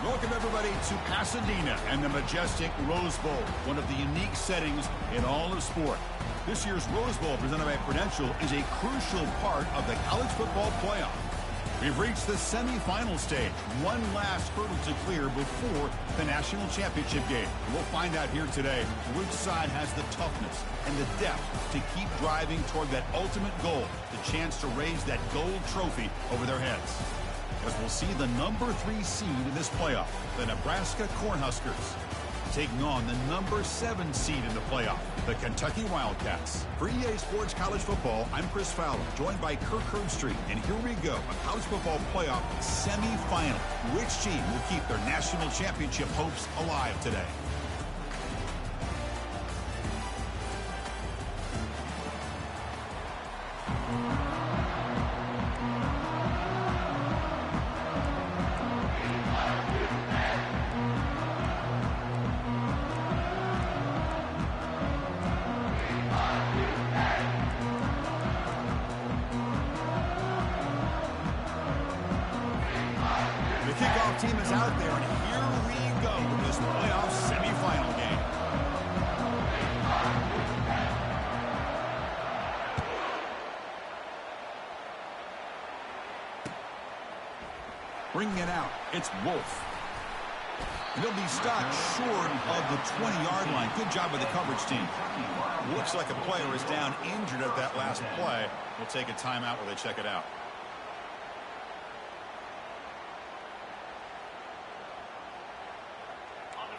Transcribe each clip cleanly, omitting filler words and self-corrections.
Welcome, everybody, to Pasadena and the majestic Rose Bowl, one of the unique settings in all of sport. This year's Rose Bowl, presented by Prudential, is a crucial part of the college football playoff. We've reached the semifinal stage, one last hurdle to clear before the national championship game. We'll find out here today which side has the toughness and the depth to keep driving toward that ultimate goal, the chance to raise that gold trophy over their heads. As we'll see the number 3 seed in this playoff, the Nebraska Cornhuskers, taking on the number 7 seed in the playoff, the Kentucky Wildcats. For EA Sports College Football, I'm Chris Fowler, joined by Kirk Herbstreit, and here we go, a college football playoff semifinal. Which team will keep their national championship hopes alive today? Team is out there, and here we go in this playoff semifinal game. Bringing it out, it's Wolf. And he'll be stopped short of the 20-yard line. Good job by the coverage team. Looks like a player is down injured at that last play. We'll take a timeout while they check it out.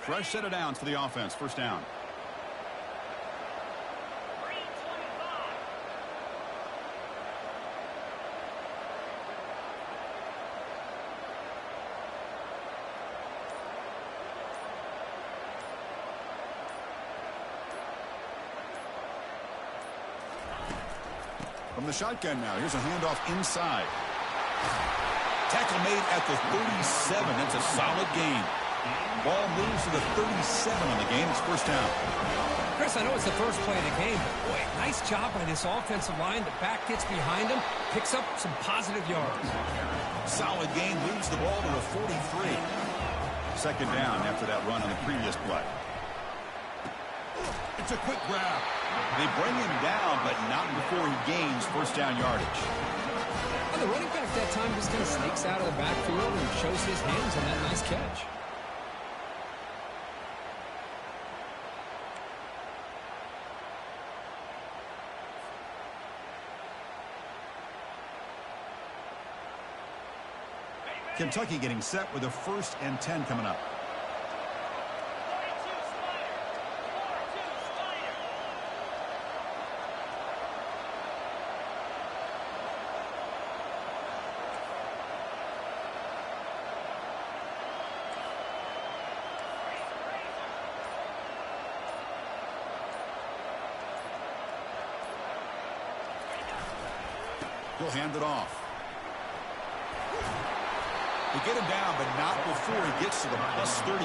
Fresh set of downs for the offense. First down. From the shotgun now. Here's a handoff inside. Tackle made at the 37. That's a solid gain. Ball moves to the 37 on the game. It's first down. Chris, I know it's the first play of the game, but boy, nice job by this offensive line. The back gets behind him, picks up some positive yards. Solid gain, moves the ball to the 43. Second down after that run on the previous play. It's a quick grab. They bring him down, but not before he gains first down yardage. And the running back that time just kind of sneaks out of the backfield and shows his hands on that nice catch. Kentucky getting set with a 1st and 10 coming up. He'll hand it off. They get him down, but not before he gets to the plus 38.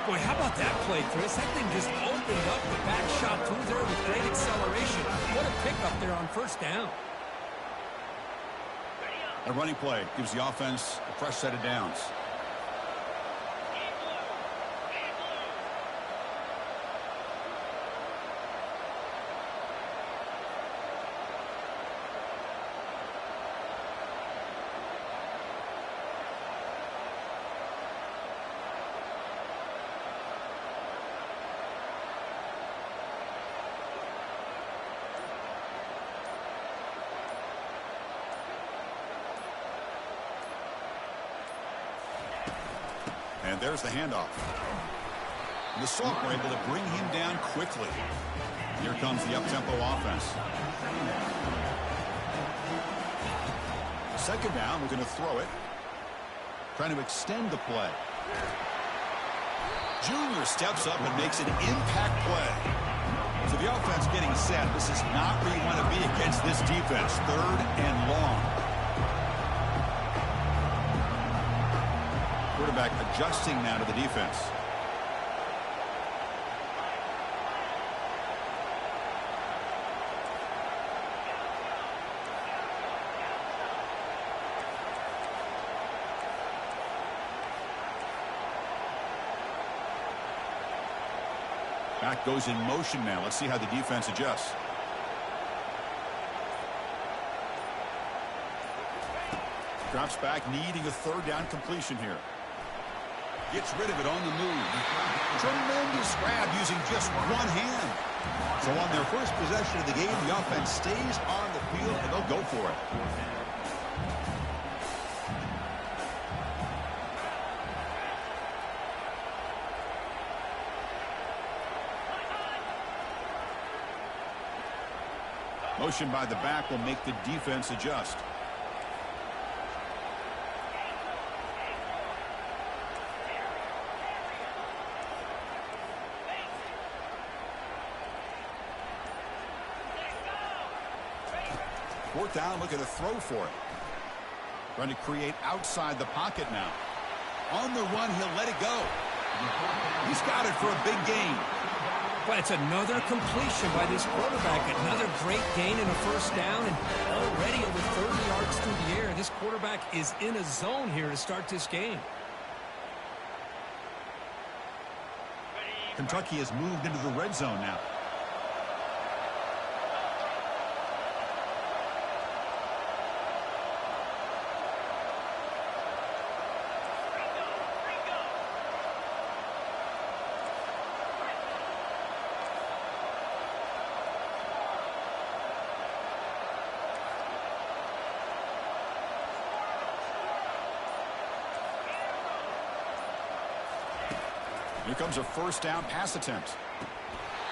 Boy, how about that play, Chris? That thing just opened up the back shot through there with great acceleration. What a pickup there on first down. A running play gives the offense a fresh set of downs. And there's the handoff. The Soft were able to bring him down quickly. Here comes the up-tempo offense. Second down, we're going to throw it. Trying to extend the play. Junior steps up and makes an impact play. So the offense getting set. This is not where you want to be against this defense. 3rd and long. Quarterback adjusting now to the defense. Back goes in motion now. Let's see how the defense adjusts. Drops back, needing a third down completion here. Gets rid of it on the move. Tremendous grab using just one hand. So on their first possession of the game, the offense stays on the field, and they'll go for it. Motion by the back will make the defense adjust. Fourth down, looking to throw for it. Trying to create outside the pocket now. On the run, he'll let it go. He's got it for a big gain. But it's another completion by this quarterback. Another great gain and a first down, and already over 30 yards through the air. This quarterback is in a zone here to start this game. Kentucky has moved into the red zone now. Here comes a first down pass attempt.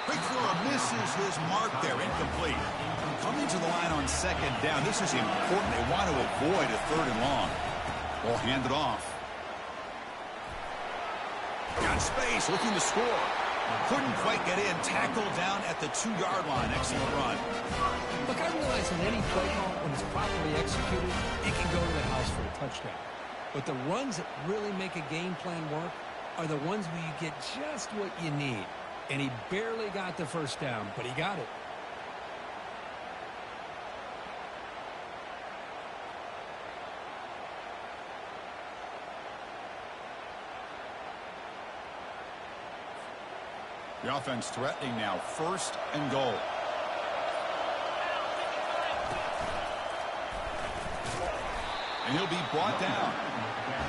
Quick throw misses his mark there, incomplete. Coming to the line on second down. This is important. They want to avoid a third and long. Ball handed off. Got space, looking to score. Couldn't quite get in. Tackled down at the 2-yard line. Excellent run. Look, I realize in any play call, when it's properly executed, it can go to the house for a touchdown. But the runs that really make a game plan work are the ones where you get just what you need. And he barely got the first down, but he got it. The offense threatening now. First and goal. And he'll be brought down.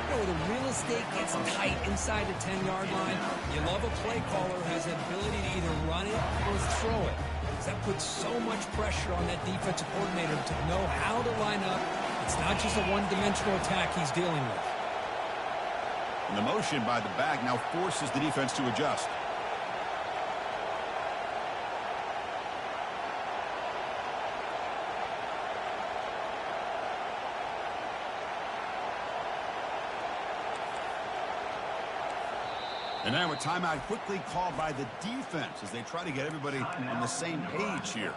You know, the real estate gets tight inside the 10-yard line. You love a play caller who has the ability to either run it or throw it. Because that puts so much pressure on that defensive coordinator to know how to line up. It's not just a one-dimensional attack he's dealing with. And the motion by the back now forces the defense to adjust. And now a timeout quickly called by the defense as they try to get everybody on the same page here.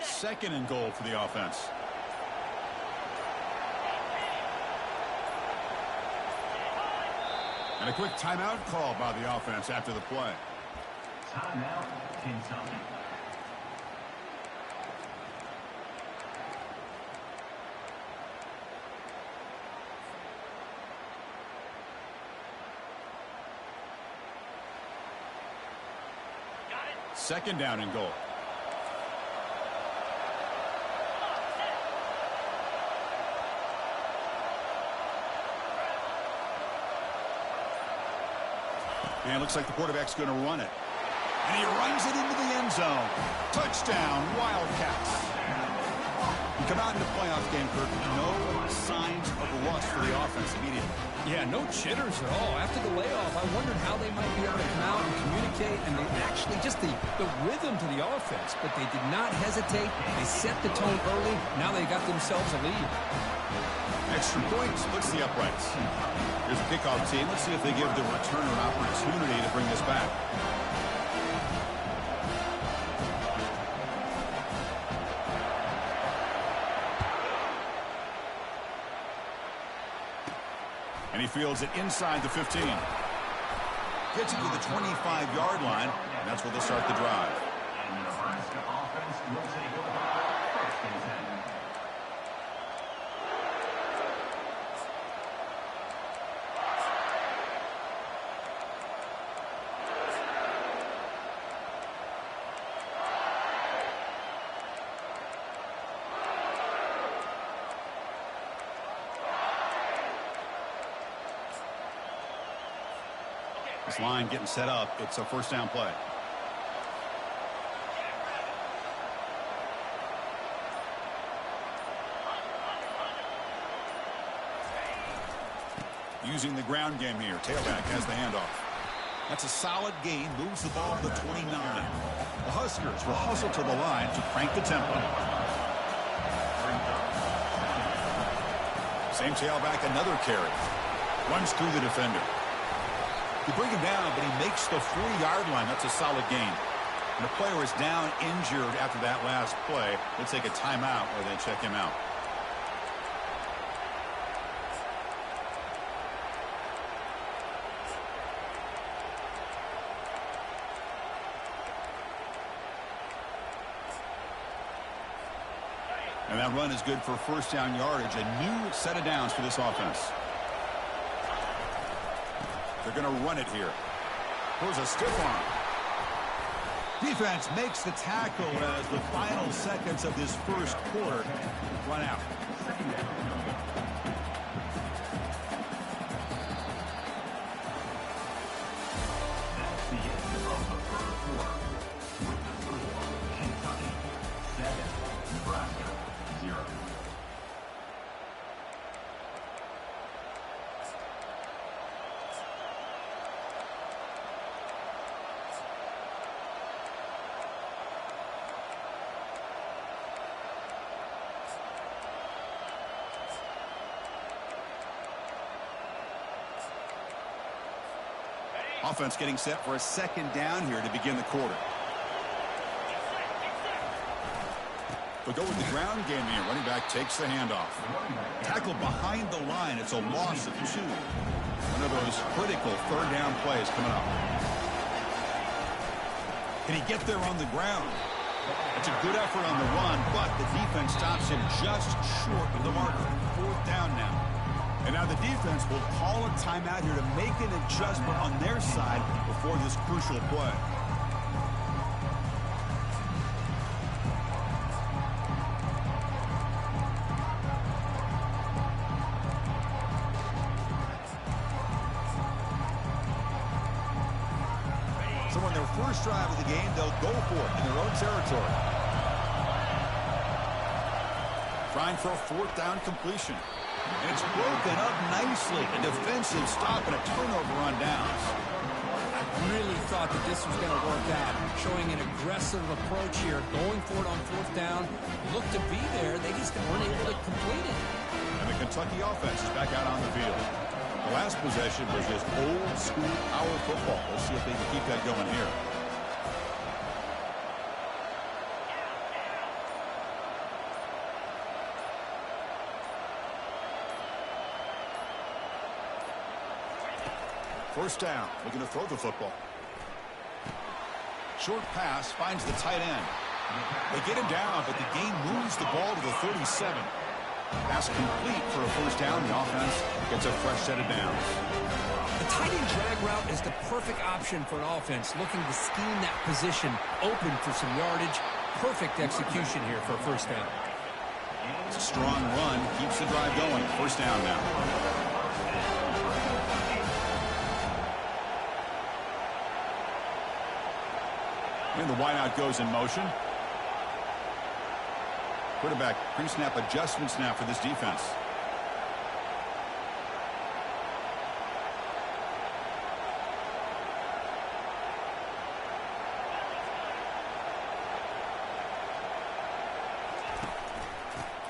Second and goal for the offense. And a quick timeout call by the offense after the play. Timeout, Kentucky. Second down and goal. And it looks like the quarterback's going to run it. And he runs it into the end zone. Touchdown, Wildcats. You come out in the playoff game, Kirk, no signs of rust for the offense immediately. Yeah, no jitters at all. After the layoff, I wondered how they might be able to come out and communicate, and actually just the rhythm to the offense. But they did not hesitate. They set the tone early. Now they got themselves a lead. Extra point splits the uprights. Here's a kickoff team. Let's see if they give the returner an opportunity to bring this back. And he fields it inside the 15. Gets it to the 25-yard line, and that's where they'll start the drive. And the Nebraska offense will take over first and 10. This line getting set up. It's a first down play. Using the ground game here. Tailback has the handoff. That's a solid gain. Moves the ball to the 29. The Huskers will hustle to the line to crank the tempo. Same tailback, another carry. Runs through the defender. You bring him down, but he makes the 40-yard line. That's a solid gain. And the player is down injured after that last play. They'll take a timeout or they check him out. And that run is good for first down yardage. A new set of downs for this offense. They're going to run it here. Throws a stiff arm. Defense makes the tackle as the final seconds of this first quarter run out. That's the end of the first quarter. With the score, Kentucky 7, Nebraska 0. Offense getting set for a second down here to begin the quarter. They'll go with the ground game here. Running back takes the handoff. Tackle behind the line. It's a loss of 2. One of those critical third down plays coming up. Can he get there on the ground? It's a good effort on the run, but the defense stops him just short of the marker. Fourth down now. And now the defense will call a timeout here to make an adjustment on their side before this crucial play. So on their first drive of the game, they'll go for it in their own territory. Trying for a fourth down completion. And it's broken up nicely. A defensive stop and a turnover on downs. I really thought that this was going to work out. Showing an aggressive approach here. Going for it on fourth down. Looked to be there. They just weren't able to complete it. And the Kentucky offense is back out on the field. The last possession was just old school power football. Let's see if they can keep that going here. First down, looking to throw the football. Short pass finds the tight end. They get him down, but the gain moves the ball to the 37. Pass complete for a first down. The offense gets a fresh set of downs. The tight end drag route is the perfect option for an offense looking to scheme that position open for some yardage. Perfect execution here for a first down. It's a strong run, keeps the drive going. First down now. And the wideout goes in motion. Quarterback pre-snap adjustments now for this defense.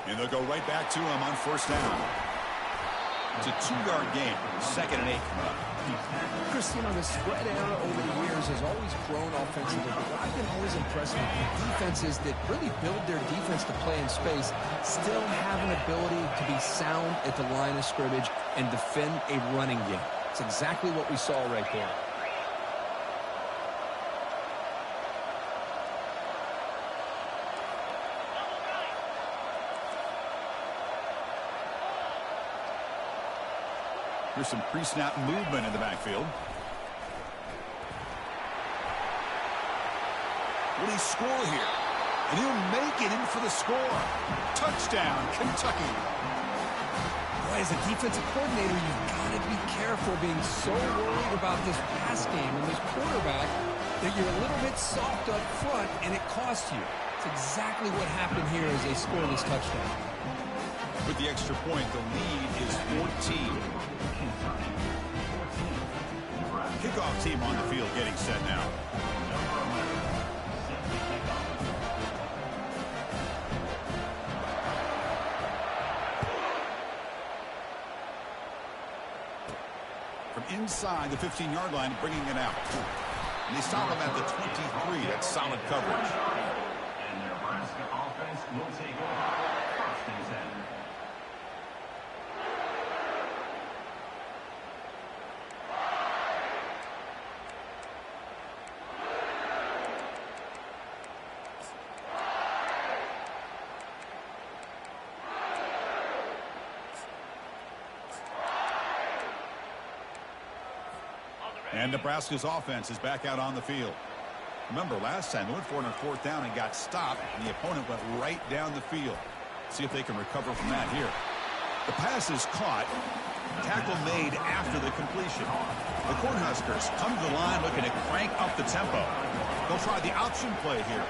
And they'll go right back to him on first down. It's a 2-yard gain. 2nd and 8 coming up. Chris, you know, the spread era over the years has always grown offensively, but what I've been always impressed with defenses that really build their defense to play in space still have an ability to be sound at the line of scrimmage and defend a running game. It's exactly what we saw right there. Here's some pre-snap movement in the backfield. Will he score here? And he'll make it in for the score. Touchdown, Kentucky. Boy, as a defensive coordinator, you've got to be careful being so worried about this pass game and this quarterback that you're a little bit soft up front and it costs you. It's exactly what happened here as they score this touchdown. With the extra point, the lead is 14. Kickoff team on the field getting set now. From inside the 15-yard line, bringing it out. And they stop him at the 23. That's solid coverage. And the Nebraska offense will take over 1st and 10. And Nebraska's offense is back out on the field. Remember, last time they went for it on 4th down and got stopped, and the opponent went right down the field. See if they can recover from that here. The pass is caught. Tackle made after the completion. The Cornhuskers come to the line looking to crank up the tempo. They'll try the option play here.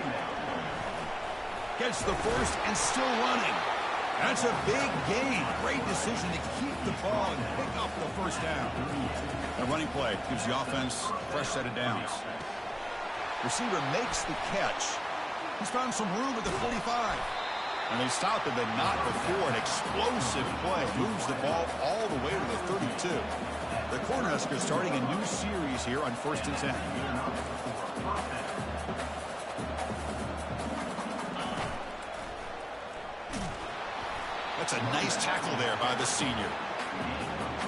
Gets the first and still running. That's a big gain. Great decision to keep the ball and pick up the 1st down. The running play gives the offense a fresh set of downs. Receiver makes the catch. He's found some room at the 45. And they stop him, but not before an explosive play. Moves the ball all the way to the 32. The Cornhuskers starting a new series here on 1st and 10. That's a nice tackle there by the senior.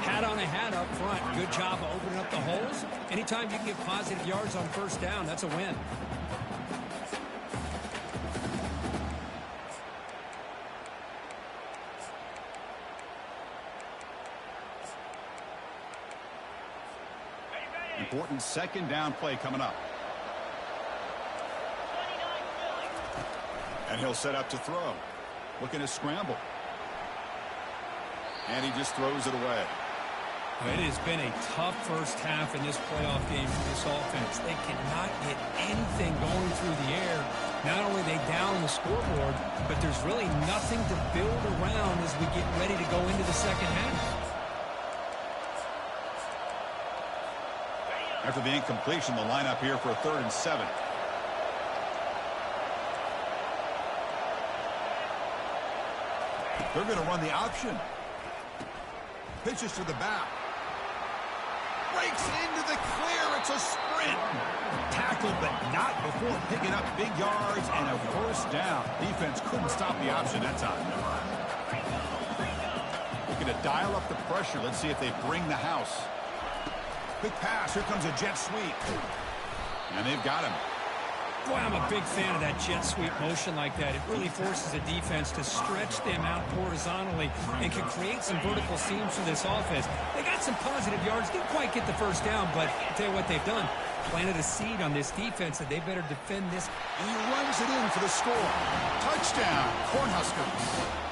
Hat on a hat up front. Good job of opening up the holes. Anytime you can get positive yards on 1st down, that's a win. Important 2nd down play coming up. And he'll set up to throw. Looking to scramble. And he just throws it away. It has been a tough 1st half in this playoff game for this offense. They cannot get anything going through the air. Not only are they down the scoreboard, but there's really nothing to build around as we get ready to go into the 2nd half. After the incompletion, the lineup here for a 3rd and 7. They're going to run the option. Pitches to the back. Breaks into the clear. It's a sprint. Tackled, but not before picking up big yards and a 1st down. Defense couldn't stop the option that time. Looking to dial up the pressure. Let's see if they bring the house. Quick pass. Here comes a jet sweep. And they've got him. Boy, I'm a big fan of that jet sweep motion like that. It really forces a defense to stretch them out horizontally and can create some vertical seams for this offense. They got some positive yards. Didn't quite get the 1st down, but I'll tell you what they've done. Planted a seed on this defense that they better defend this. And he runs it in for the score. Touchdown, Cornhuskers.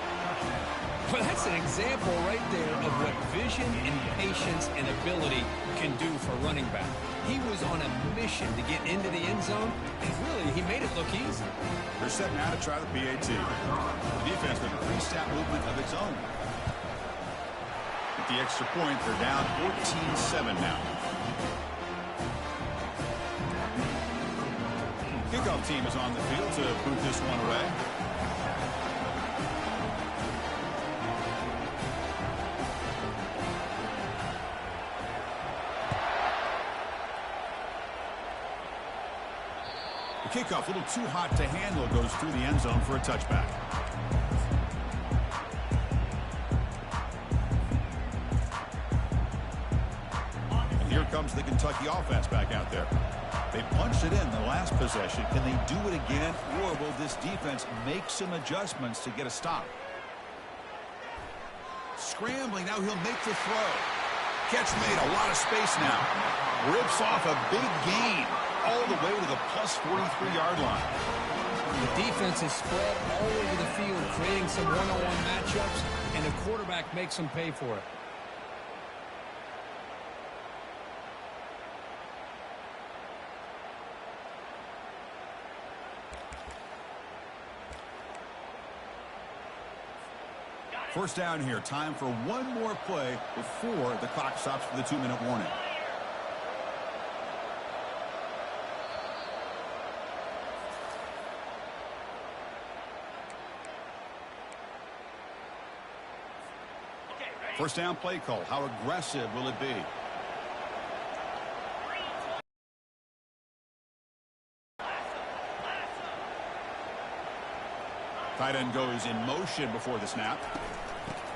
Well, that's an example right there of what vision and patience and ability can do for running back. He was on a mission to get into the end zone, and really, he made it look easy. They're set now to try the PAT. The defense with a pre-snap movement of its own. At the extra point, they're down 14-7 now. Kickoff team is on the field to boot this one away. kickoff, a little too hot to handle, goes through the end zone for a touchback. And here comes the Kentucky offense back out there. They punched it in the last possession. Can they do it again, or will this defense make some adjustments to get a stop? Scrambling, now he'll make the throw. Catch made, a lot of space now. Rips off a big gain all the way to the plus 43-yard line. The defense is spread all over the field, creating some one-on-one matchups, and the quarterback makes them pay for it. First down here. Time for one more play before the clock stops for the 2-minute warning. First down play call. How aggressive will it be? Tight end goes in motion before the snap.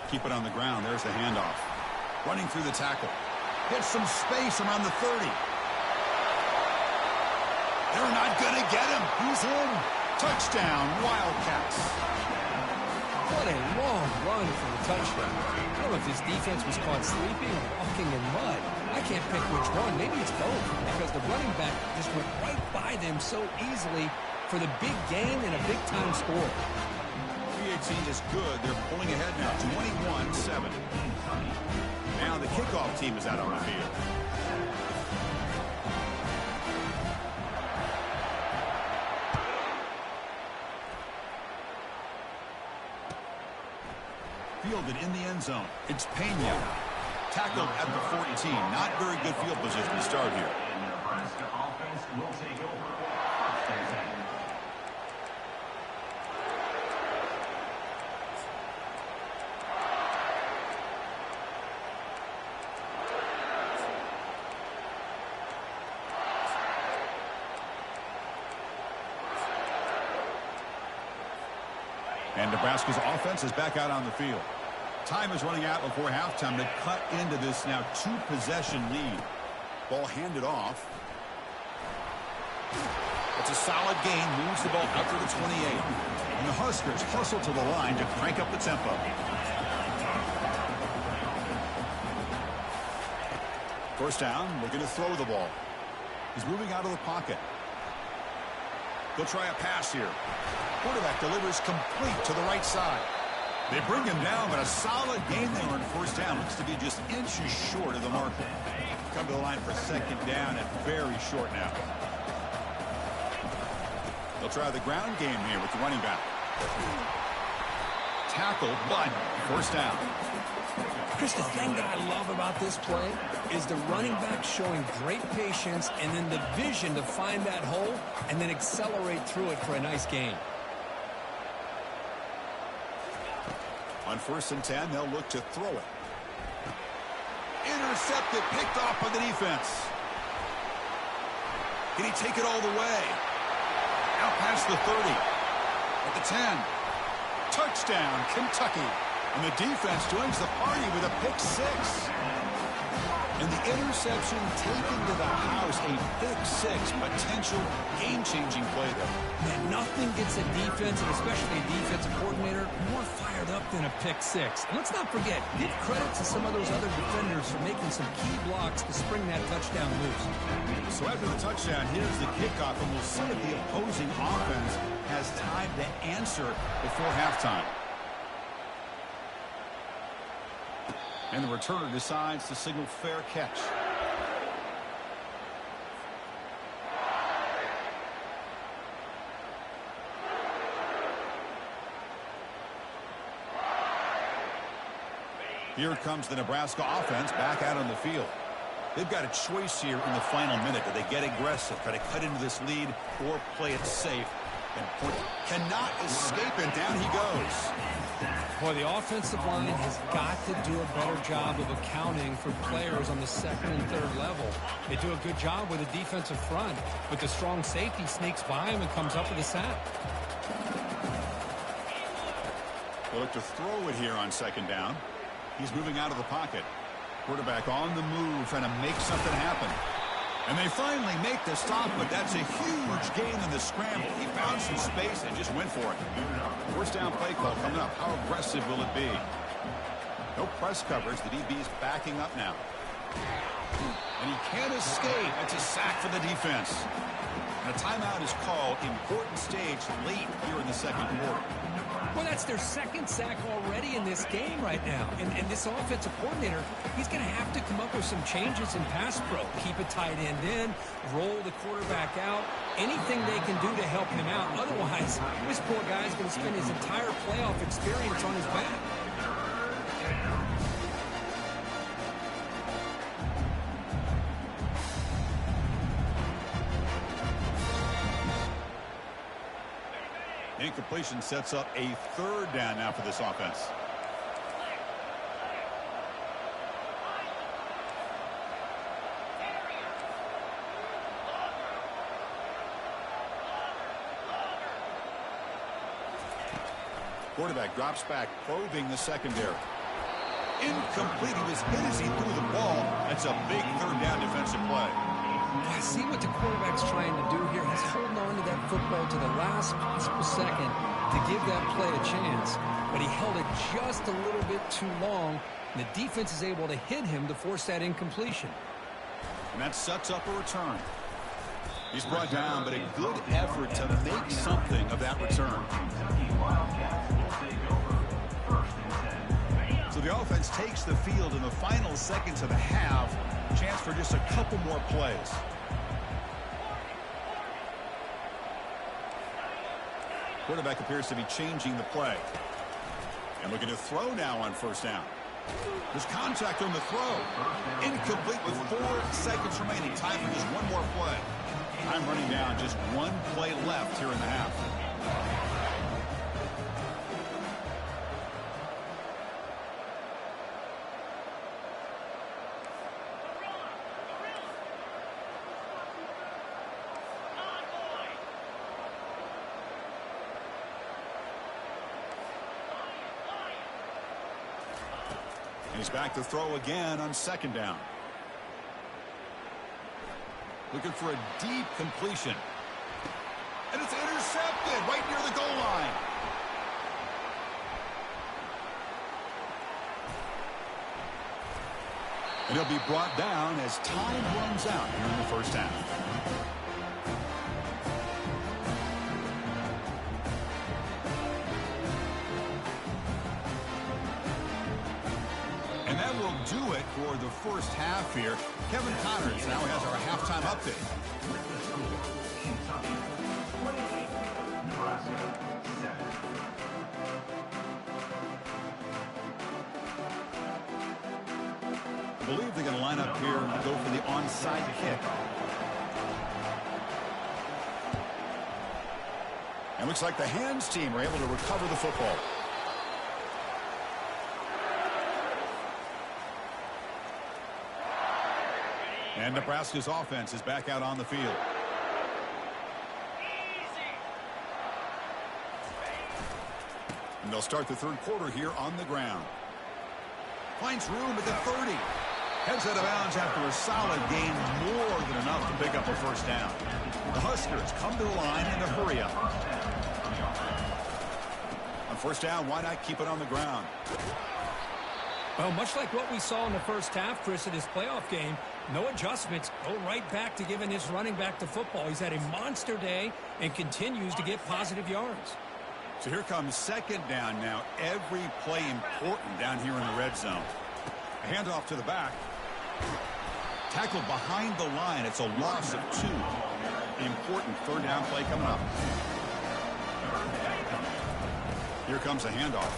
Keep it on the ground. There's the handoff. Running through the tackle. Gets some space around the 30. They're not going to get him. He's in. Touchdown, Wildcats. What a long run for the touchdown. I don't know if this defense was caught sleeping or walking in mud. I can't pick which one. Maybe it's both, because the running back just went right by them so easily for the big gain and a big-time score. PAT is good. They're pulling ahead now, 21-7. Now the kickoff team is out on the field. Fielded in the end zone. It's Pena. Tackled at the 14. Not very good field position to start here. And the Nebraska offense will take over. First and 10. And Nebraska's offense is back out on the field. Time is running out before halftime to cut into this now 2-possession lead. Ball handed off. It's a solid gain. Moves the ball out to the 28. And the Huskers hustle to the line to crank up the tempo. First down, looking to throw the ball. He's moving out of the pocket. They'll try a pass here. Quarterback delivers complete to the right side. They bring him down, but a solid gain there on first down. Looks to be just inches short of the mark. Come to the line for second down and very short now. They'll try the ground game here with the running back. Tackle, but first down. Chris, the thing that I love about this play is the running back showing great patience and then the vision to find that hole and then accelerate through it for a nice gain. On first and 10, they'll look to throw it. Intercepted, picked off by the defense. Can he take it all the way? Out past the 30. At the 10. Touchdown, Kentucky. And the defense joins the party with a pick six. And the interception taken to the house, a pick six, potential game-changing play there. Man, nothing gets a defense, and especially a defensive coordinator, more fired up than a pick six. And let's not forget, give credit to some of those other defenders for making some key blocks to spring that touchdown loose. So after the touchdown, here's the kickoff, and we'll see if the opposing offense has time to answer before halftime. And the returner decides to signal fair catch. Here comes the Nebraska offense back out on the field. They've got a choice here in the final minute. Do they get aggressive, try to cut into this lead, or play it safe And cannot escape it. Down he goes. Boy, the offensive line has got to do a better job of accounting for players on the second and third level. They do a good job with the defensive front, but the strong safety sneaks by him and comes up with a sack. They'll look to throw it here on second down. He's moving out of the pocket. Quarterback on the move, trying to make something happen. And they finally make the stop, but that's a huge gain in the scramble. He found some space and just went for it. First down play call coming up. How aggressive will it be? No press coverage. The DB's backing up now. And he can't escape. It's a sack for the defense. And a timeout is called. Important stage late here in the second quarter. Well, that's their second sack already in this game right now. And this offensive coordinator, he's going to have to come up with some changes in pass pro. Keep a tight end in, roll the quarterback out, anything they can do to help him out. Otherwise, this poor guy's going to spend his entire playoff experience on his back. Incompletion sets up a third down now for this offense. Quarterback drops back, probing the secondary. Incomplete. He was hit as he threw the ball. That's a big third down defensive play. I see what the quarterback's trying to do here. He's holding on to that football to the last possible second to give that play a chance. But he held it just a little bit too long. And the defense is able to hit him to force that incompletion. And that sets up a return. He's brought down, but a good effort to make something of that return. So the offense takes the field in the final seconds of the half. Chance for just a couple more plays. Quarterback appears to be changing the play. And looking to throw now on first down. There's contact on the throw. Incomplete with 4 seconds remaining. Time for just one more play. Time running down. Just one play left here in the half. He's back to throw again on second down. Looking for a deep completion. And it's intercepted right near the goal line. And he'll be brought down as time runs out here in the first half. Do it for the first half here. Kevin Connors now has our halftime update. With the score, Kentucky 28, Nebraska 7. I believe they're going to line up here and go for the onside kick. And looks like the hands team are able to recover the football. And Nebraska's offense is back out on the field. And they'll start the third quarter here on the ground. Finds room at the 30. Heads out of bounds after a solid gain, more than enough to pick up a first down. The Huskers come to the line in a hurry up. On first down, why not keep it on the ground? Well, much like what we saw in the first half, Chris, in this playoff game, no adjustments. Go right back to giving his running back the football. He's had a monster day and continues to get positive yards. So here comes second down now. Every play important down here in the red zone. A handoff to the back. Tackled behind the line. It's a loss of 2. Important third down play coming up. Here comes a handoff.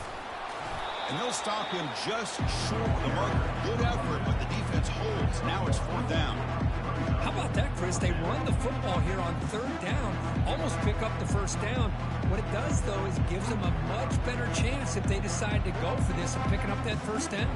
And they'll stop him just short of the marker. Good effort, but the defense holds. Now it's 4th down. How about that, Chris? They run the football here on 3rd down, almost pick up the 1st down. What it does, though, is it gives them a much better chance if they decide to go for this and picking up that 1st down.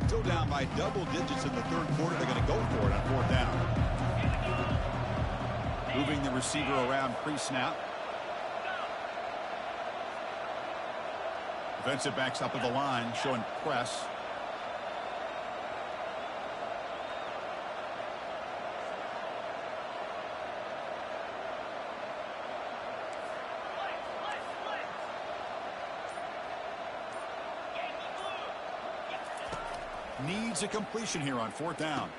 Still down by double digits in the 3rd quarter. They're going to go for it on 4th down. Moving the receiver around pre-snap. Defensive backs up at the line, showing press. Needs a completion here on 4th down.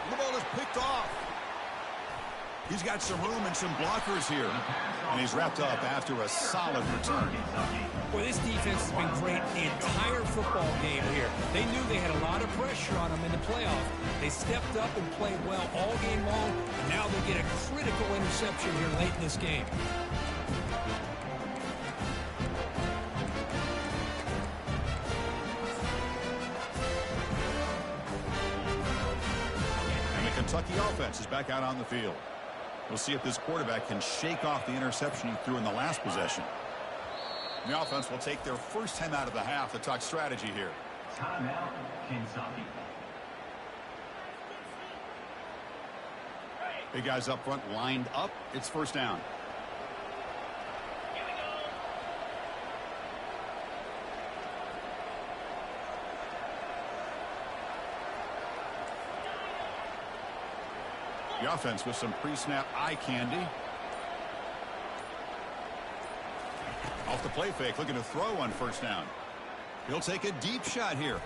The ball is picked off. He's got some room and some blockers here. And he's wrapped up after a solid return. Boy, this defense has been great the entire football game here. They knew they had a lot of pressure on them in the playoffs. They stepped up and played well all game long. And now they get a critical interception here late in this game. And the Kentucky offense is back out on the field. We'll see if this quarterback can shake off the interception he threw in the last possession. The offense will take their first time out of the half to talk strategy here. Timeout, Kentucky. Big guys up front lined up. It's 1st down. The offense with some pre-snap eye candy. Off the play fake, looking to throw on 1st down. He'll take a deep shot here.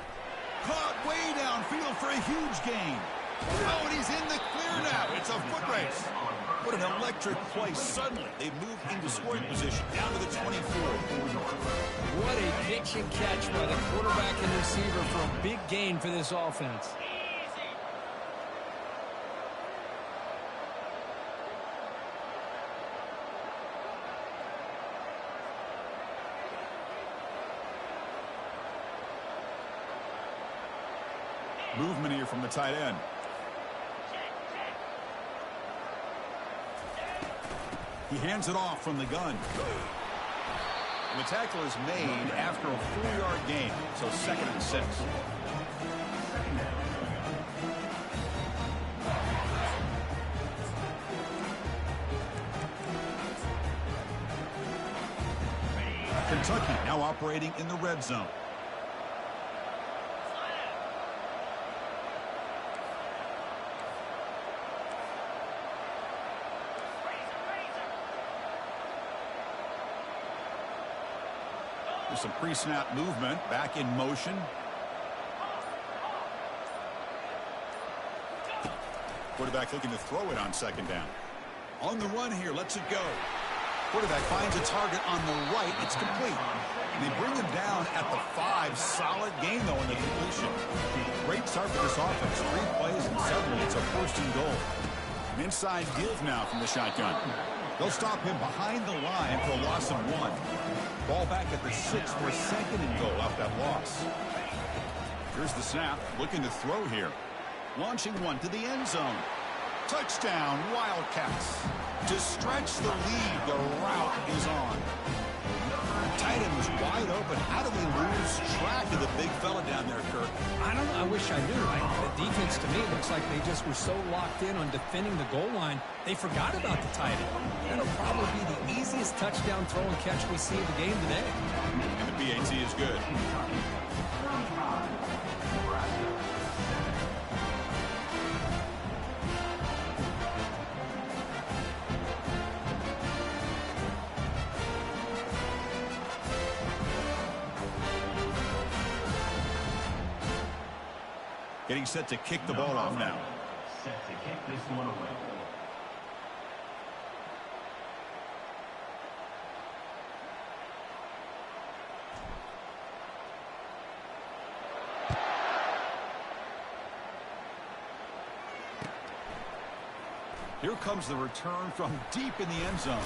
Caught way downfield for a huge gain. Oh, and he's in the clear now. It's a foot race. What an electric play. Suddenly, they've moved into scoring position down to the 24. What a pitch and catch by the quarterback and receiver for a big gain for this offense. Movement here from the tight end. He hands it off from the gun. And the tackle is made after a 4-yard gain, so 2nd and 6. Kentucky now operating in the red zone. There's some pre-snap movement, back in motion. Quarterback looking to throw it on 2nd down. On the run here, lets it go. Quarterback finds a target on the right. It's complete. And they bring him down at the 5. Solid gain, though, in the completion. Great start for this offense. 3 plays, and suddenly it's a 1st and goal. An inside give now from the shotgun. They'll stop him behind the line for a loss of 1. Ball back at the 6 for a 2nd and goal off that loss. Here's the snap. Looking to throw here. Launching one to the end zone. Touchdown, Wildcats. To stretch the lead, the route is on. Tight end was wide open. How did they lose track of the big fella down there, Kirk? I don't know. I wish I knew. The defense, to me, looks like they just were so locked in on defending the goal line, they forgot about the tight end. That'll probably be the easiest touchdown throw and catch we see in the game today. And the PAT is good. Getting set to kick the ball off now. Set to kick this one away. Here comes the return from deep in the end zone.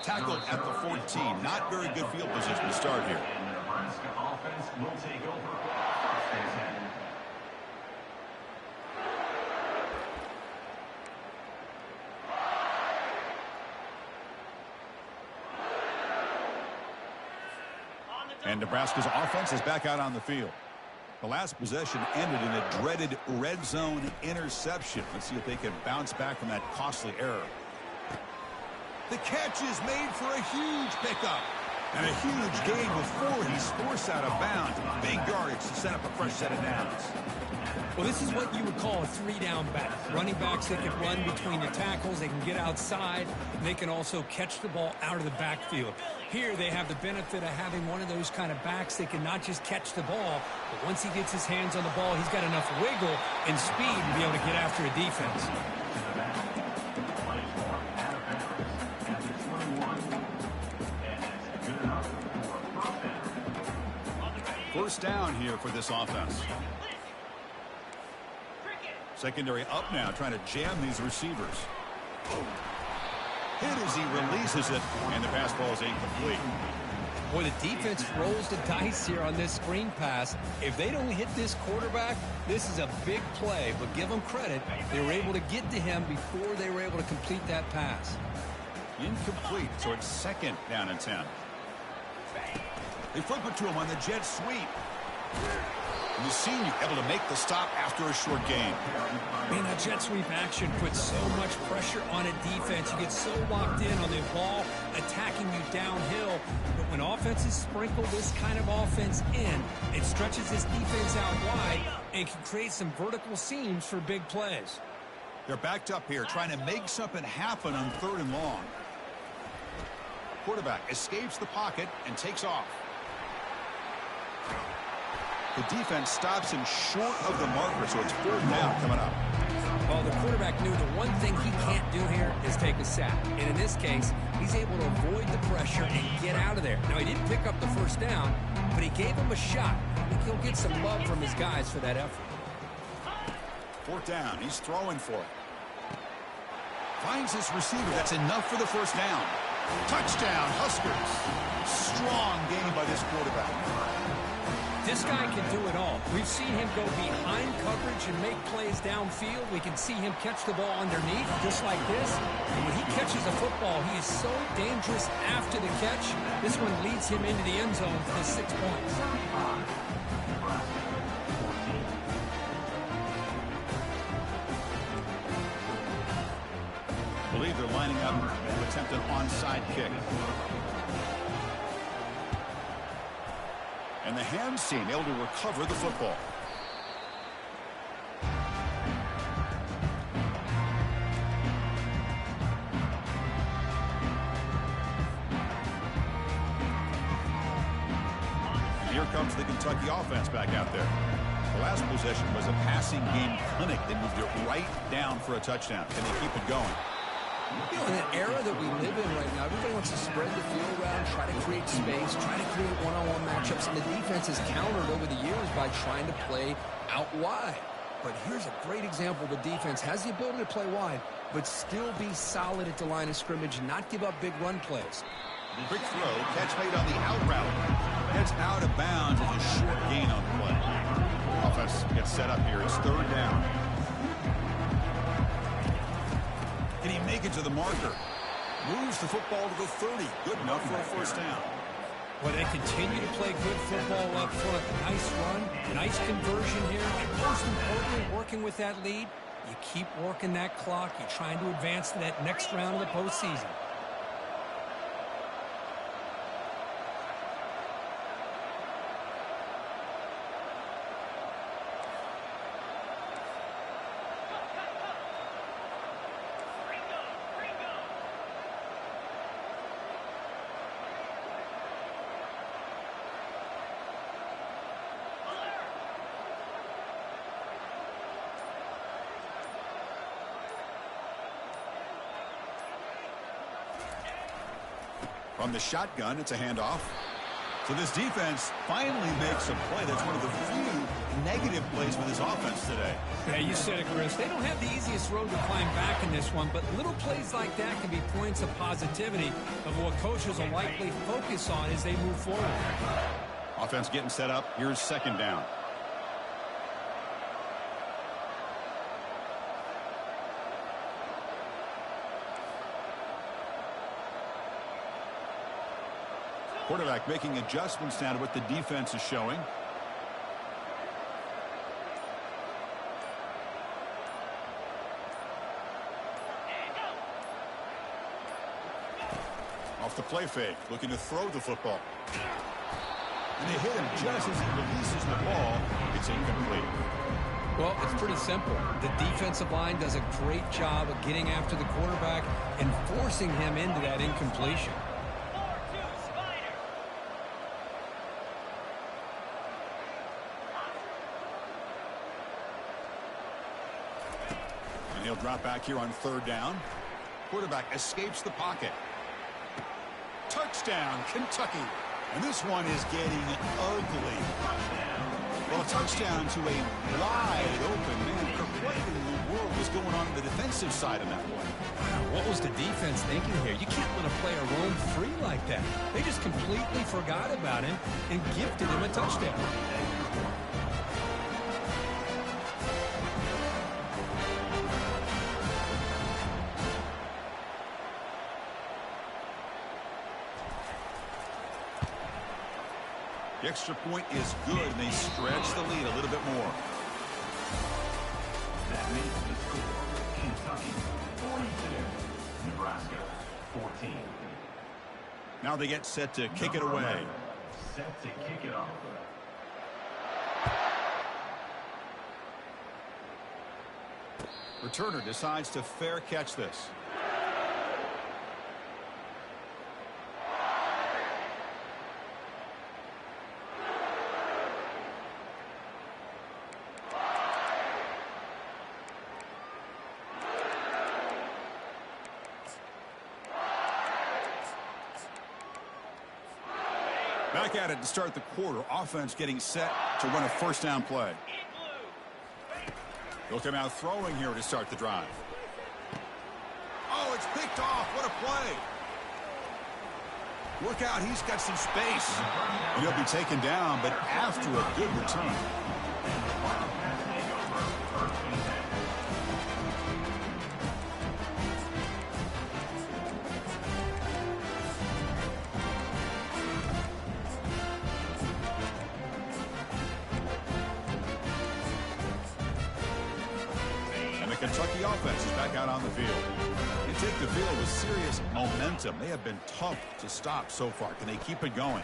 Tackled at the 14. Not very good field position to start here. And the Nebraska offense will take over. First and 10. And Nebraska's offense is back out on the field. The last possession ended in a dreaded red zone interception. Let's see if they can bounce back from that costly error. The catch is made for a huge pickup. And a huge gain before he's forced out of bounds. Big yardage to set up a fresh set of downs. Well, this is what you would call a three-down back. Running backs, they can run between the tackles. They can get outside. And they can also catch the ball out of the backfield. Here, they have the benefit of having one of those kind of backs that can not just catch the ball, but once he gets his hands on the ball, he's got enough wiggle and speed to be able to get after a defense. First down here for this offense. Secondary up now, trying to jam these receivers. Hit as he releases it, and the pass ball is incomplete. Boy, the defense rolls the dice here on this screen pass. If they don't hit this quarterback, this is a big play, but give them credit. They were able to get to him before they were able to complete that pass. Incomplete, so it's second down and 10. They flip it to him on the jet sweep. And the senior able to make the stop after a short gain. Man, that jet sweep action puts so much pressure on a defense. You get so locked in on the ball attacking you downhill. But when offenses sprinkle this kind of offense in, it stretches this defense out wide and can create some vertical seams for big plays. They're backed up here, trying to make something happen on 3rd and long. Quarterback escapes the pocket and takes off. The defense stops him short of the marker, so it's 4th down coming up. Well, the quarterback knew the one thing he can't do here is take a sack. And in this case, he's able to avoid the pressure and get out of there. Now, he didn't pick up the first down, but he gave him a shot. I think he'll get some love from his guys for that effort. 4th down. He's throwing for it. Finds his receiver. That's enough for the first down. Touchdown, Huskers. Strong game by this quarterback. This guy can do it all. We've seen him go behind coverage and make plays downfield. We can see him catch the ball underneath, just like this. And when he catches a football, he is so dangerous after the catch. This one leads him into the end zone for 6 points. I believe they're lining up to attempt an onside kick. And the Hams team able to recover the football. And here comes the Kentucky offense back out there. The last possession was a passing game clinic. They moved it right down for a touchdown. Can they keep it going? You know, in an era that we live in right now, everybody wants to spread the field around, try to create space, try to create one-on-one matchups, and the defense has countered over the years by trying to play out wide. But here's a great example. The defense has the ability to play wide, but still be solid at the line of scrimmage and not give up big run plays. Quick throw, catch made on the out route. Heads out of bounds with a short gain on the play. Offense gets set up here. It's 3rd down. Can he make it to the marker? Moves the football to the 30. Good enough for a first down. Well, they continue to play good football up front. Nice run, nice conversion here, and most importantly, working with that lead, you keep working that clock. You're trying to advance to that next round of the postseason. From the shotgun, it's a handoff. So this defense finally makes a play. That's one of the few negative plays for this offense today. Yeah, you said it, Chris. They don't have the easiest road to climb back in this one, but little plays like that can be points of positivity of what coaches will likely focus on as they move forward. Offense getting set up. Here's second down. Quarterback making adjustments now to what the defense is showing. Off the play fake, looking to throw the football. And they hit him just as he releases the ball. It's incomplete. Well, it's pretty simple. The defensive line does a great job of getting after the quarterback and forcing him into that incompletion. And he'll drop back here on third down. Quarterback escapes the pocket. Touchdown, Kentucky. And this one is getting ugly. Well, a touchdown to a wide open man. What in the world was going on the defensive side of that one? Wow, what was the defense thinking here? You can't let a player roam free like that. They just completely forgot about him and gifted him a touchdown. The extra point is good, and they stretch the lead a little bit more. That makes the score Kentucky 42, Nebraska 14. Now they get set to kick it away. Set to kick it off. Returner decides to fair catch this. Back at it to start the quarter. Offense getting set to run a first down play. He'll come out throwing here to start the drive. Oh, it's picked off. What a play. Look out. He's got some space. And he'll be taken down, but after a good return. Kentucky offense is back out on the field. They take the field with serious momentum. They have been tough to stop so far. Can they keep it going?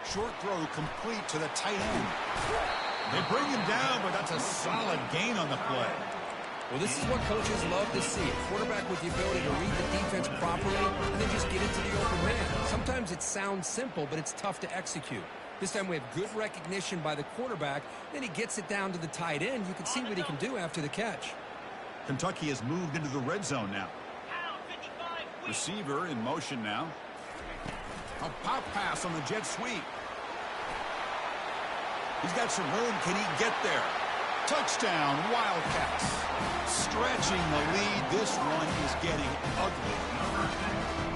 Short throw complete to the tight end. They bring him down, but that's a solid gain on the play. Well, this is what coaches love to see. A quarterback with the ability to read the defense properly and then just get into the open man. Sometimes it sounds simple, but it's tough to execute. This time we have good recognition by the quarterback. Then he gets it down to the tight end. You can see what he can do after the catch. Kentucky has moved into the red zone now. Receiver in motion now. A pop pass on the jet sweep. He's got some room. Can he get there? Touchdown, Wildcats. Stretching the lead. This one is getting ugly.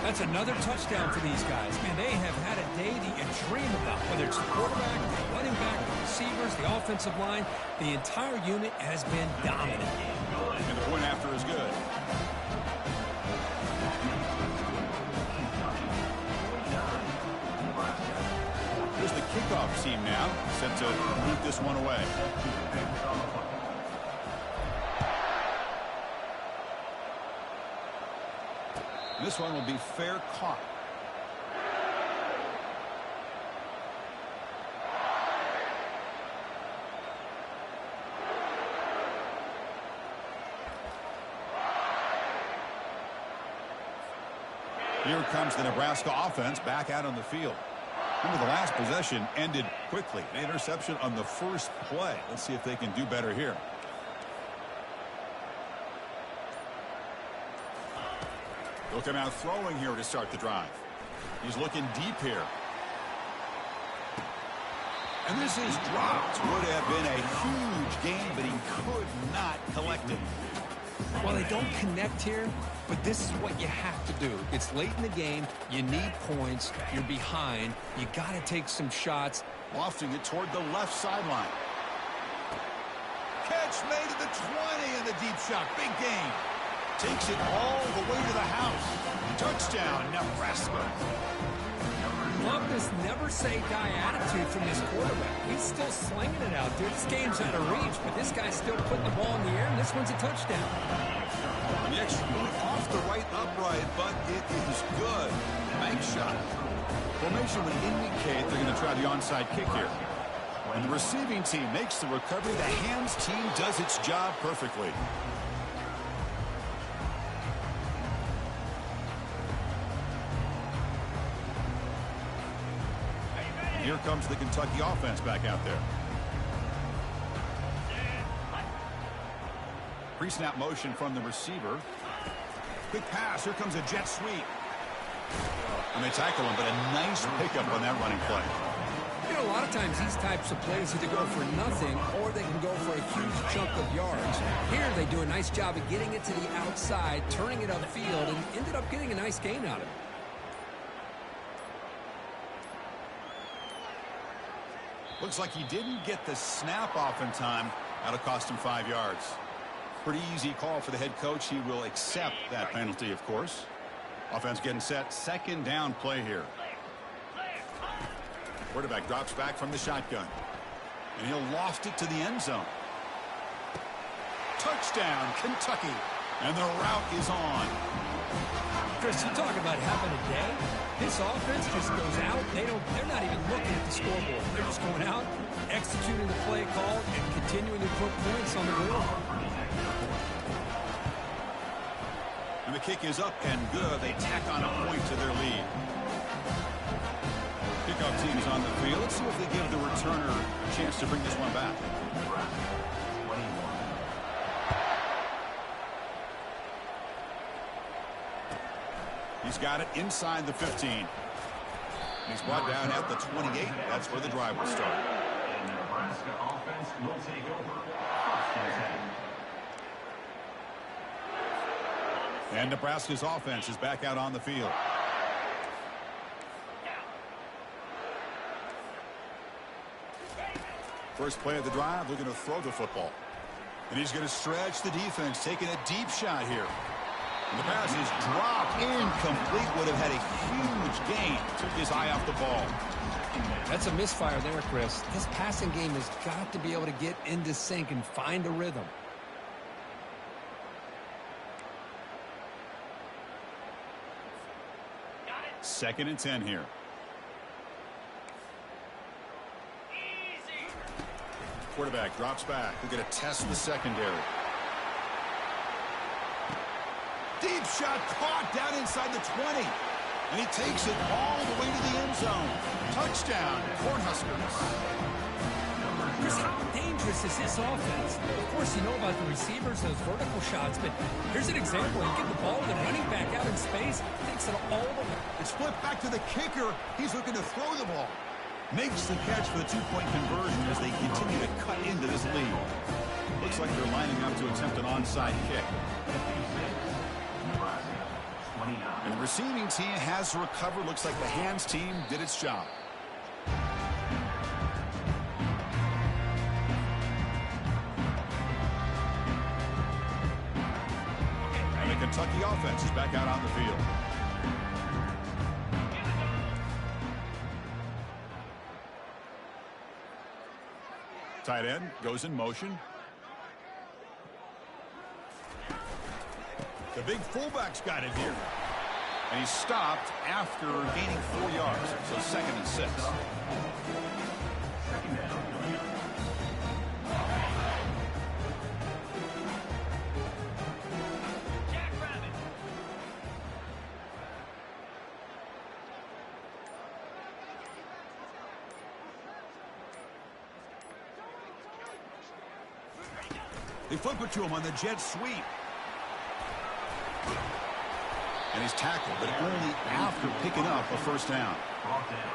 That's another touchdown for these guys. Man, they have had a day that you dream about. Whether it's the quarterback, the running back, the receivers, the offensive line, the entire unit has been dominant. And the point after is good. Here's the kickoff team now, set to boot this one away. This one will be fair caught. Here comes the Nebraska offense back out on the field. Remember, the last possession ended quickly. An interception on the first play. Let's see if they can do better here. He'll come out throwing here to start the drive. He's looking deep here. And this is dropped. Would have been a huge gain, but he could not collect it. Well, they don't connect here, but this is what you have to do. It's late in the game. You need points. You're behind. You got to take some shots. Lofting it toward the left sideline. Catch made at the 20 and the deep shot. Big gain. Takes it all the way to the house. Touchdown, Nebraska. Love this never-say-die attitude from this quarterback. He's still slinging it out there. This game's out of reach, but this guy's still putting the ball in the air, and this one's a touchdown. And the extra point off the right upright, but it is good. Bank shot. Formation would indicate they're going to try the onside kick here. And the receiving team makes the recovery. The hands team does its job perfectly. Here comes the Kentucky offense back out there. Pre-snap motion from the receiver. Quick pass. Here comes a jet sweep. And they tackle him, but a nice pickup on that running play. You know, a lot of times these types of plays either go for nothing or they can go for a huge chunk of yards. Here they do a nice job of getting it to the outside, turning it upfield, and ended up getting a nice gain out of it. Looks like he didn't get the snap off in time. That'll cost him 5 yards. Pretty easy call for the head coach. He will accept that penalty, of course. Offense getting set. Second down play here. Quarterback drops back from the shotgun. And he'll loft it to the end zone. Touchdown, Kentucky. And the route is on. Chris, you talk about having a day. This offense just goes out. They're not even looking at the scoreboard. They're just going out, executing the play call, and continuing to put points on the board. And the kick is up and good. They tack on a point to their lead. Kickoff team is on the field. Let's see if they give the returner a chance to bring this one back. He's got it inside the 15. And he's brought down at the 28. That's where the drive will start. And the Nebraska offense will take over. First and 10. And Nebraska's offense is back out on the field. First play of the drive, they're going to throw the football. And he's going to stretch the defense, taking a deep shot here. And the pass is dropped, incomplete. Would have had a huge gain. Took his eye off the ball. That's a misfire there, Chris. This passing game has got to be able to get into sync and find a rhythm. Second and 10 here. Quarterback drops back. We're going to test the secondary. Deep shot caught down inside the 20. And he takes it all the way to the end zone. Touchdown, Cornhuskers. Chris, how dangerous is this offense? Of course, you know about the receivers, those vertical shots, but here's an example. You get the ball to the running back out in space, takes it all the way. It's flipped back to the kicker. He's looking to throw the ball. Makes the catch for the two-point conversion as they continue to cut into this lead. Looks like they're lining up to attempt an onside kick. And the receiving team has recovered. Looks like the hands team did its job. And the Kentucky offense is back out on the field. Tight end goes in motion. The big fullback's got it here. And he stopped after gaining 4 yards. So second and 6. They flip it to him on the jet sweep. And he's tackled, but only after picking up a first down.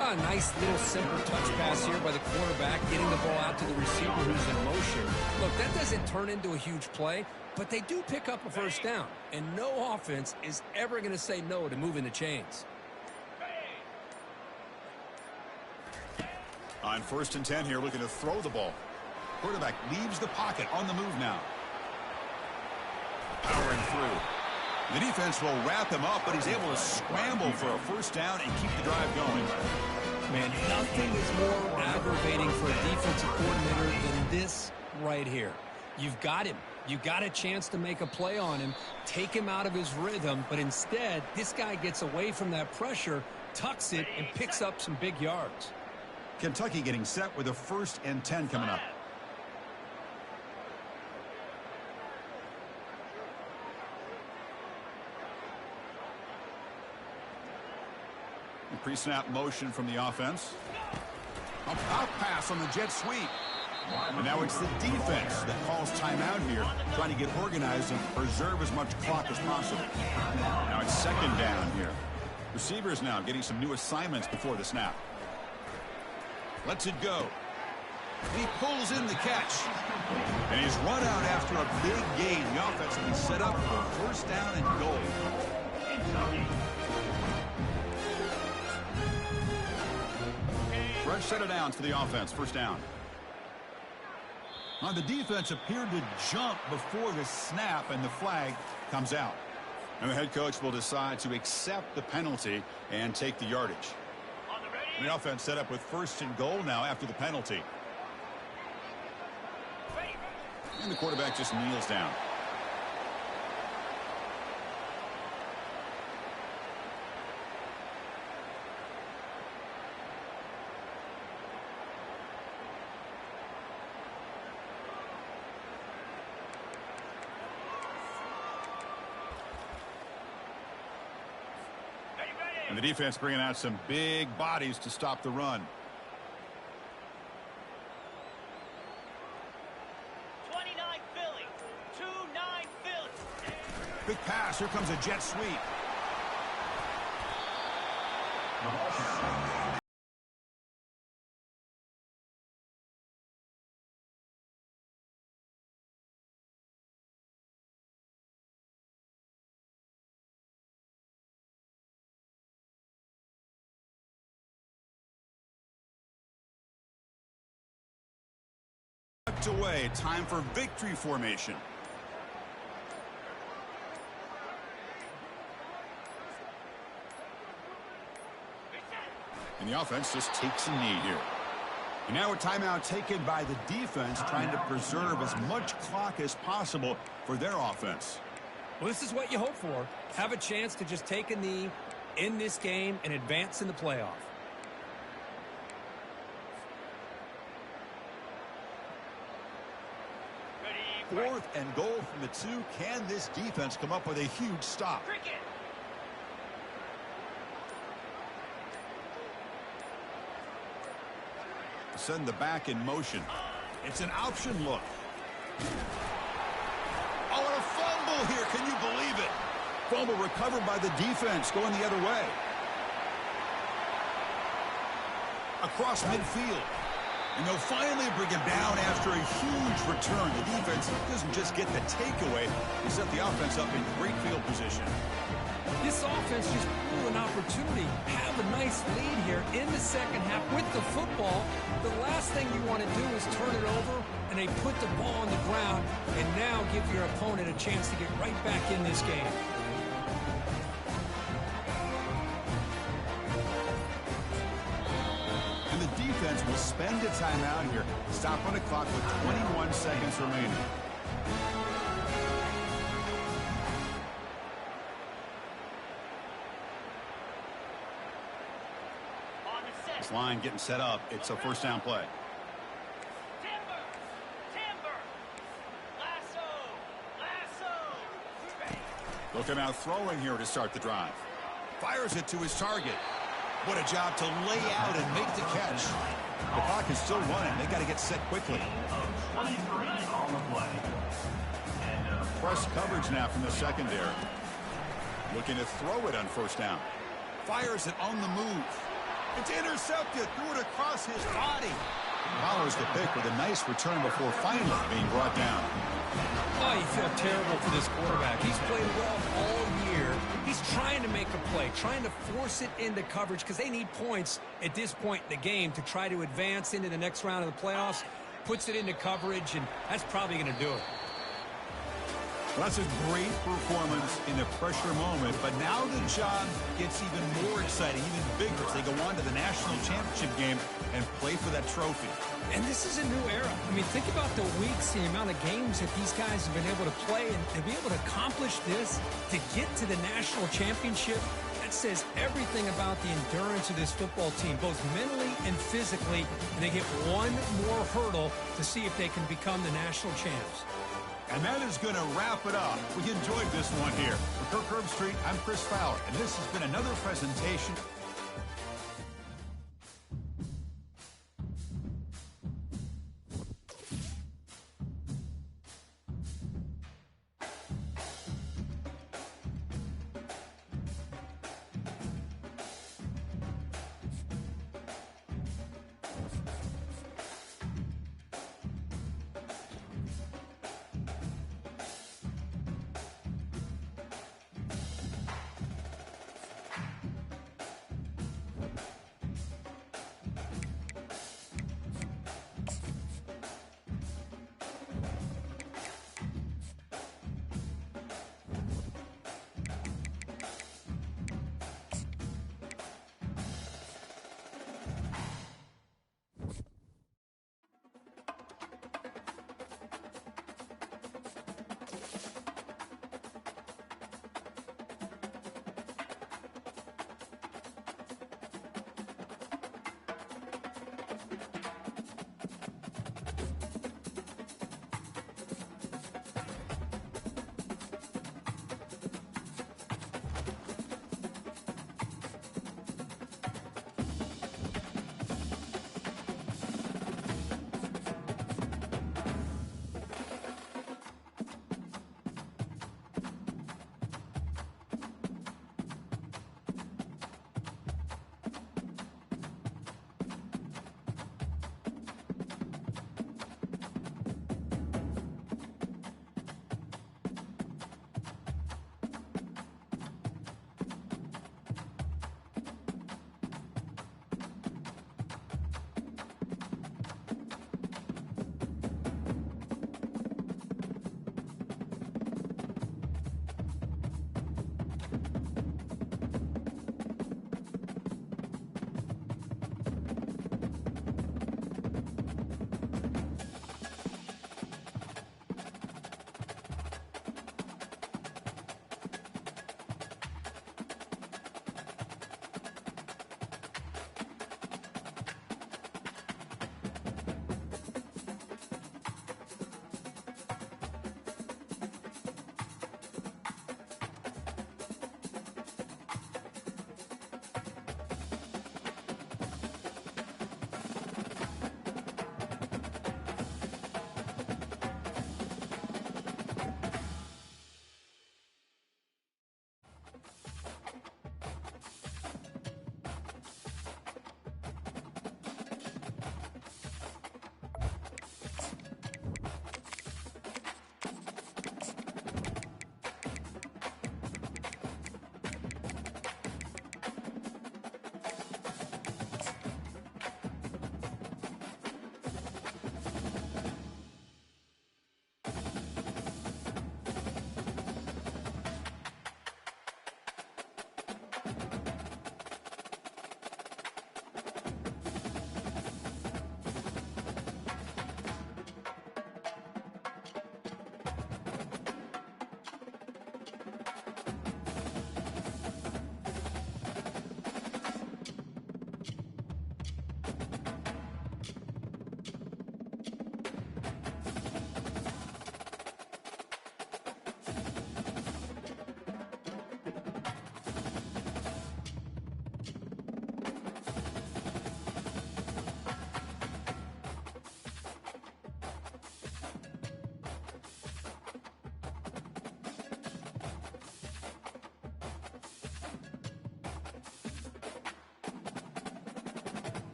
A nice little simple touch pass here by the quarterback, getting the ball out to the receiver who's in motion. Look, that doesn't turn into a huge play, but they do pick up a first down. And no offense is ever going to say no to moving the chains. On 1st and 10 here, looking to throw the ball. Quarterback leaves the pocket on the move now. Powering through. The defense will wrap him up, but he's able to scramble for a first down and keep the drive going. Man, nothing is more aggravating for a defensive coordinator than this right here. You've got him. You got a chance to make a play on him, take him out of his rhythm, but instead, this guy gets away from that pressure, tucks it, and picks up some big yards. Kentucky getting set with a 1st and 10 coming up. Pre-snap motion from the offense. A pop pass on the jet sweep. And now it's the defense that calls timeout here, trying to get organized and preserve as much clock as possible. Now it's 2nd down here. Receivers now getting some new assignments before the snap. Lets it go. He pulls in the catch. And he's run out after a big gain. The offense will be set up for 1st down and goal. Fresh set of downs for the offense. 1st down. Now the defense appeared to jump before the snap, and the flag comes out. And the head coach will decide to accept the penalty and take the yardage. The offense set up with 1st and goal now after the penalty. And the quarterback just kneels down. And the defense bringing out some big bodies to stop the run. 29 Philly. 2-9 Philly. Big pass. Here comes a jet sweep. Away. Time for victory formation. And the offense just takes a knee here. And now a timeout taken by the defense, trying to preserve as much clock as possible for their offense. Well, this is what you hope for. Have a chance to just take a knee in this game and advance in the playoff. 4th and goal from the 2. Can this defense come up with a huge stop? Send the back in motion. It's an option look. Oh, and a fumble here. Can you believe it? Fumble recovered by the defense, going the other way. Across midfield. And they'll finally bring him down after a huge return. The defense doesn't just get the takeaway. They set the offense up in great field position. This offense just blew an opportunity. Have a nice lead here in the 2nd half with the football. The last thing you want to do is turn it over, and they put the ball on the ground and now give your opponent a chance to get right back in this game. Defense will spend a timeout here. Stop on the clock with 21 seconds remaining. This line getting set up. It's a 1st down play. Looking out throwing here to start the drive. Fires it to his target. What a job to lay out and make the catch. The clock is still running. They got to get set quickly. Press coverage now from the secondary. Looking to throw it on first down. Fires it on the move. It's intercepted. Threw it across his body. Follows the pick with a nice return before finally being brought down. Oh, you feel terrible for this quarterback. He's played well all year. He's trying to make a play, trying to force it into coverage because they need points at this point in the game to try to advance into the next round of the playoffs. Puts it into coverage, and that's probably going to do it. Well, that's a great performance in a pressure moment, but now the job gets even more exciting, even bigger as they go on to the national championship game and play for that trophy. And this is a new era. I mean, think about the weeks, the amount of games that these guys have been able to play, and to be able to accomplish this, to get to the national championship, that says everything about the endurance of this football team, both mentally and physically, and they get one more hurdle to see if they can become the national champs. And that is going to wrap it up. We enjoyed this one here. For Kirk Herbstreit, I'm Chris Fowler, and this has been another presentation